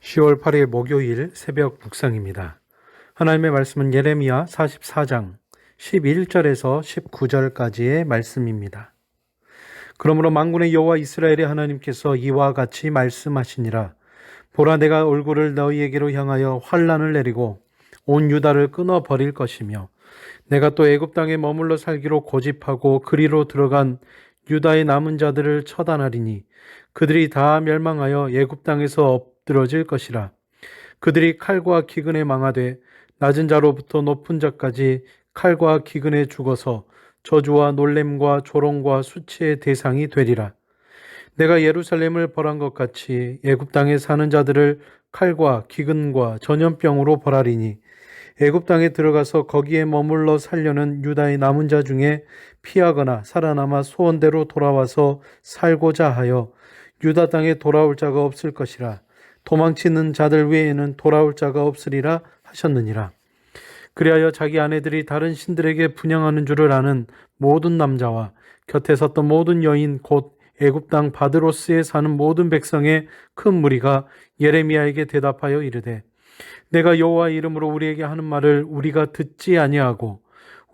10월 8일 목요일 새벽 묵상입니다. 하나님의 말씀은 예레미야 44장 11절에서 19절까지의 말씀입니다. 그러므로 만군의 여호와 이스라엘의 하나님께서 이와 같이 말씀하시니라. 보라, 내가 얼굴을 너희에게로 향하여 환난을 내리고 온 유다를 끊어버릴 것이며, 내가 또 애굽 땅에 머물러 살기로 고집하고 그리로 들어간 유다의 남은 자들을 처단하리니 그들이 다 멸망하여 애굽 땅에서 엎드러질 것이라. 그들이 칼과 기근에 망하되 낮은 자로부터 높은 자까지 칼과 기근에 죽어서 저주와 놀램과 조롱과 수치의 대상이 되리라. 내가 예루살렘을 벌한 것 같이 애굽 땅에 사는 자들을 칼과 기근과 전염병으로 벌하리니, 애굽 땅에 들어가서 거기에 머물러 살려는 유다의 남은 자 중에 피하거나 살아남아 소원대로 돌아와서 살고자 하여 유다 땅에 돌아올 자가 없을 것이라. 도망치는 자들 외에는 돌아올 자가 없으리라 하셨느니라. 그리하여 자기 아내들이 다른 신들에게 분향하는 줄을 아는 모든 남자와 곁에 섰던 모든 여인 곧 애굽 땅 바드로스에 사는 모든 백성의 큰 무리가 예레미야에게 대답하여 이르되, 내가 여호와 이름으로 우리에게 하는 말을 우리가 듣지 아니하고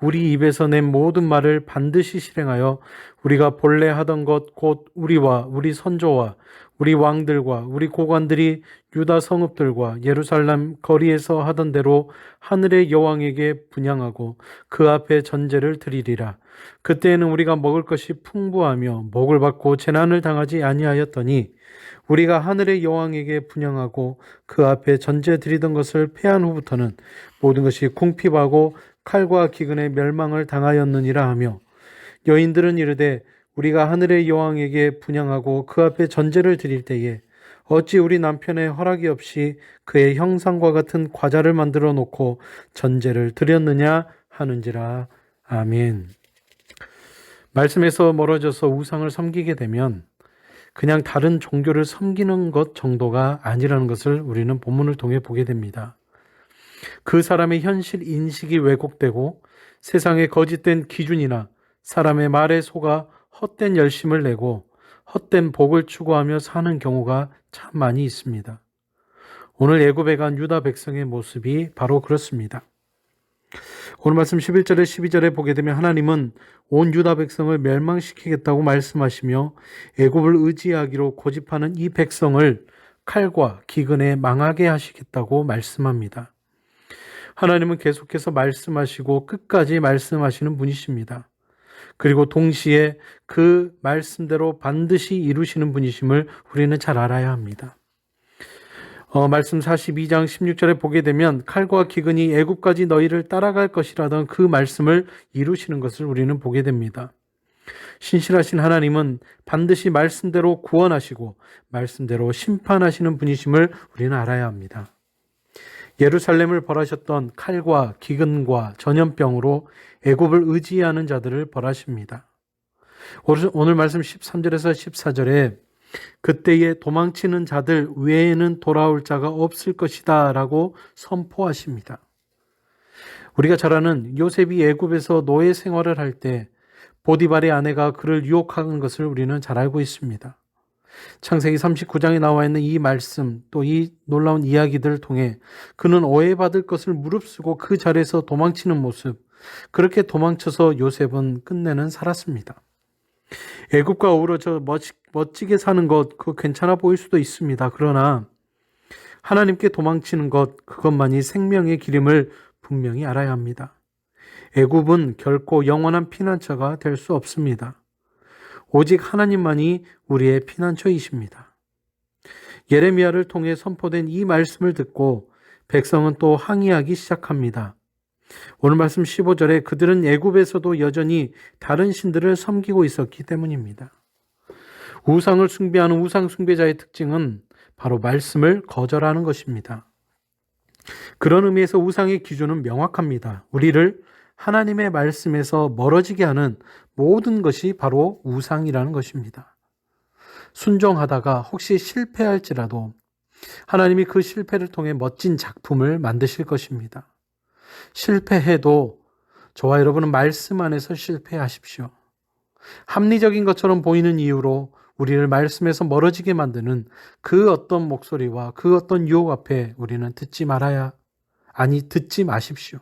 우리 입에서 낸 모든 말을 반드시 실행하여 우리가 본래 하던 것 곧 우리와 우리 선조와 우리 왕들과 우리 고관들이 유다 성읍들과 예루살렘 거리에서 하던 대로 하늘의 여왕에게 분향하고 그 앞에 전제를 드리리라. 그때에는 우리가 먹을 것이 풍부하며 복을 받고 재난을 당하지 아니하였더니, 우리가 하늘의 여왕에게 분향하고 그 앞에 전제 드리던 것을 패한 후부터는 모든 것이 궁핍하고 칼과 기근의 멸망을 당하였느니라 하며, 여인들은 이르되, 우리가 하늘의 여왕에게 분향하고 그 앞에 전제를 드릴 때에 어찌 우리 남편의 허락이 없이 그의 형상과 같은 과자를 만들어 놓고 전제를 드렸느냐 하는지라. 아멘. 말씀에서 멀어져서 우상을 섬기게 되면 그냥 다른 종교를 섬기는 것 정도가 아니라는 것을 우리는 본문을 통해 보게 됩니다. 그 사람의 현실 인식이 왜곡되고 세상의 거짓된 기준이나 사람의 말에 속아 헛된 열심을 내고 헛된 복을 추구하며 사는 경우가 참 많이 있습니다. 오늘 애굽에 간 유다 백성의 모습이 바로 그렇습니다. 오늘 말씀 11절에 12절에 보게 되면 하나님은 온 유다 백성을 멸망시키겠다고 말씀하시며 애굽을 의지하기로 고집하는 이 백성을 칼과 기근에 망하게 하시겠다고 말씀합니다. 하나님은 계속해서 말씀하시고 끝까지 말씀하시는 분이십니다. 그리고 동시에 그 말씀대로 반드시 이루시는 분이심을 우리는 잘 알아야 합니다. 말씀 42장 16절에 보게 되면 칼과 기근이 애굽까지 너희를 따라갈 것이라던 그 말씀을 이루시는 것을 우리는 보게 됩니다. 신실하신 하나님은 반드시 말씀대로 구원하시고 말씀대로 심판하시는 분이심을 우리는 알아야 합니다. 예루살렘을 벌하셨던 칼과 기근과 전염병으로 애굽을 의지하는 자들을 벌하십니다. 오늘 말씀 13절에서 14절에 그때에 도망치는 자들 외에는 돌아올 자가 없을 것이다 라고 선포하십니다. 우리가 잘 아는 요셉이 애굽에서 노예 생활을 할 때 보디발의 아내가 그를 유혹하는 것을 우리는 잘 알고 있습니다. 창세기 39장에 나와 있는 이 말씀, 또 이 놀라운 이야기들을 통해 그는 오해받을 것을 무릅쓰고 그 자리에서 도망치는 모습, 그렇게 도망쳐서 요셉은 끝내는 살았습니다. 애굽과 어우러져 멋지게 사는 것, 그거 괜찮아 보일 수도 있습니다. 그러나 하나님께 도망치는 것, 그것만이 생명의 길임을 분명히 알아야 합니다. 애굽은 결코 영원한 피난처가 될 수 없습니다. 오직 하나님만이 우리의 피난처이십니다. 예레미야를 통해 선포된 이 말씀을 듣고 백성은 또 항의하기 시작합니다. 오늘 말씀 15절에 그들은 애굽에서도 여전히 다른 신들을 섬기고 있었기 때문입니다. 우상을 숭배하는 우상 숭배자의 특징은 바로 말씀을 거절하는 것입니다. 그런 의미에서 우상의 기준은 명확합니다. 우리를 하나님의 말씀에서 멀어지게 하는 모든 것이 바로 우상이라는 것입니다. 순종하다가 혹시 실패할지라도 하나님이 그 실패를 통해 멋진 작품을 만드실 것입니다. 실패해도 저와 여러분은 말씀 안에서 실패하십시오. 합리적인 것처럼 보이는 이유로 우리를 말씀에서 멀어지게 만드는 그 어떤 목소리와 그 어떤 유혹 앞에 우리는 듣지 마십시오.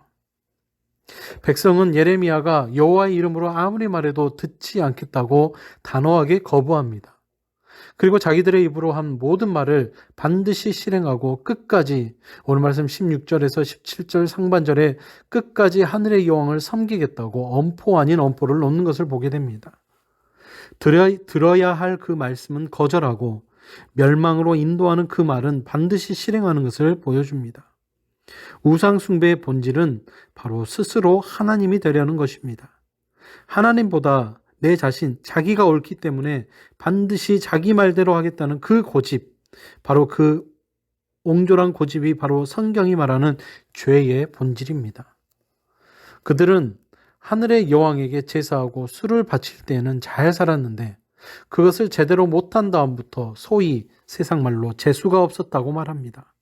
백성은 예레미야가 여호와의 이름으로 아무리 말해도 듣지 않겠다고 단호하게 거부합니다. 그리고 자기들의 입으로 한 모든 말을 반드시 실행하고 끝까지, 오늘 말씀 16절에서 17절 상반절에 끝까지 하늘의 여왕을 섬기겠다고 엄포 아닌 엄포를 놓는 것을 보게 됩니다. 들어야 할 그 말씀은 거절하고 멸망으로 인도하는 그 말은 반드시 실행하는 것을 보여줍니다. 우상 숭배의 본질은 바로 스스로 하나님이 되려는 것입니다. 하나님보다 내 자신, 자기가 옳기 때문에 반드시 자기 말대로 하겠다는 그 고집, 바로 그 옹졸한 고집이 바로 성경이 말하는 죄의 본질입니다. 그들은 하늘의 여왕에게 제사하고 술을 바칠 때에는 잘 살았는데 그것을 제대로 못한 다음부터 소위 세상 말로 재수가 없었다고 말합니다.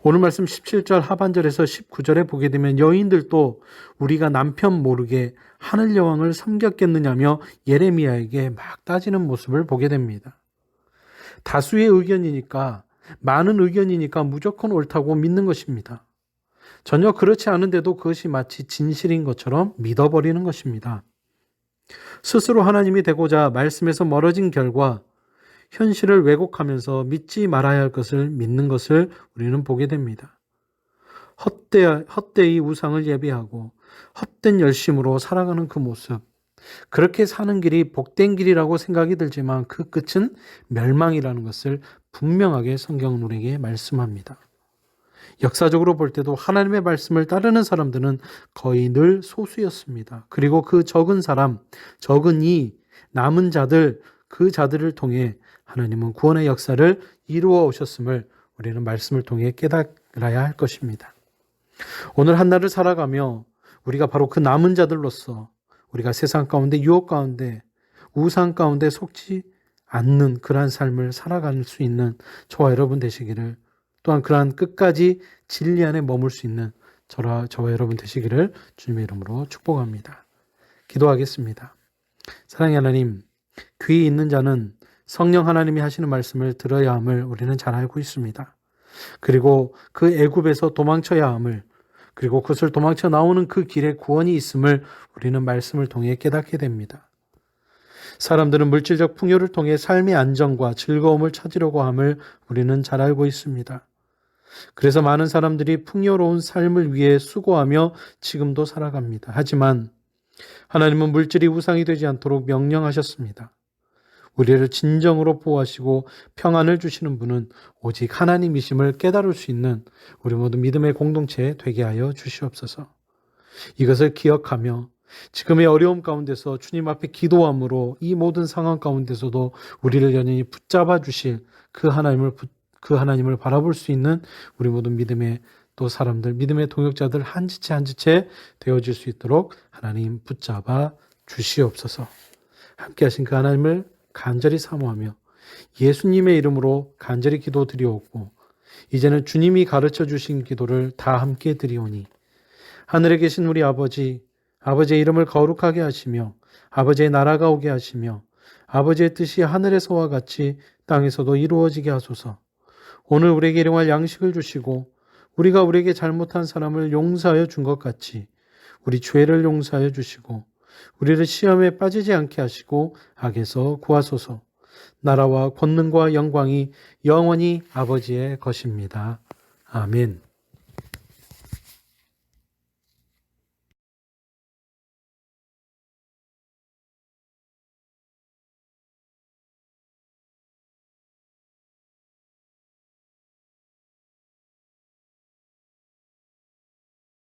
오늘 말씀 17절 하반절에서 19절에 보게 되면 여인들도 우리가 남편 모르게 하늘 여왕을 섬겼겠느냐며 예레미야에게 막 따지는 모습을 보게 됩니다. 다수의 의견이니까, 많은 의견이니까 무조건 옳다고 믿는 것입니다. 전혀 그렇지 않은데도 그것이 마치 진실인 것처럼 믿어버리는 것입니다. 스스로 하나님이 되고자 말씀에서 멀어진 결과 현실을 왜곡하면서 믿지 말아야 할 것을 믿는 것을 우리는 보게 됩니다. 헛되이 우상을 예배하고 헛된 열심으로 살아가는 그 모습, 그렇게 사는 길이 복된 길이라고 생각이 들지만 그 끝은 멸망이라는 것을 분명하게 성경은 우리에게 말씀합니다. 역사적으로 볼 때도 하나님의 말씀을 따르는 사람들은 거의 늘 소수였습니다. 그리고 그 적은 사람, 적은 이 남은 자들, 그 자들을 통해 하나님은 구원의 역사를 이루어 오셨음을 우리는 말씀을 통해 깨달아야 할 것입니다. 오늘 한날을 살아가며 우리가 바로 그 남은 자들로서 우리가 세상 가운데, 유혹 가운데, 우상 가운데 속지 않는 그러한 삶을 살아갈 수 있는 저와 여러분 되시기를, 또한 그러한 끝까지 진리 안에 머물 수 있는 저와 여러분 되시기를 주님의 이름으로 축복합니다. 기도하겠습니다. 사랑의 하나님, 귀 있는 자는 성령 하나님이 하시는 말씀을 들어야 함을 우리는 잘 알고 있습니다. 그리고 그 애굽에서 도망쳐야 함을, 그리고 그것을 도망쳐 나오는 그 길에 구원이 있음을 우리는 말씀을 통해 깨닫게 됩니다. 사람들은 물질적 풍요를 통해 삶의 안정과 즐거움을 찾으려고 함을 우리는 잘 알고 있습니다. 그래서 많은 사람들이 풍요로운 삶을 위해 수고하며 지금도 살아갑니다. 하지만 하나님은 물질이 우상이 되지 않도록 명령하셨습니다. 우리를 진정으로 보호하시고 평안을 주시는 분은 오직 하나님이심을 깨달을 수 있는 우리 모두 믿음의 공동체 되게 하여 주시옵소서. 이것을 기억하며 지금의 어려움 가운데서 주님 앞에 기도함으로 이 모든 상황 가운데서도 우리를 연연히 붙잡아 주실 그 하나님을 바라볼 수 있는 우리 모두 믿음의 또 사람들, 믿음의 동역자들 한 지체 한 지체 되어질 수 있도록 하나님 붙잡아 주시옵소서. 함께 하신 그 하나님을 간절히 사모하며 예수님의 이름으로 간절히 기도드리옵고, 이제는 주님이 가르쳐 주신 기도를 다 함께 드리오니, 하늘에 계신 우리 아버지의 이름을 거룩하게 하시며 아버지의 나라가 오게 하시며 아버지의 뜻이 하늘에서와 같이 땅에서도 이루어지게 하소서. 오늘 우리에게 일용할 양식을 주시고 우리가 우리에게 잘못한 사람을 용서하여 준 것 같이 우리 죄를 용서하여 주시고 우리를 시험에 빠지지 않게 하시고 악에서 구하소서. 나라와 권능과 영광이 영원히 아버지의 것입니다. 아멘.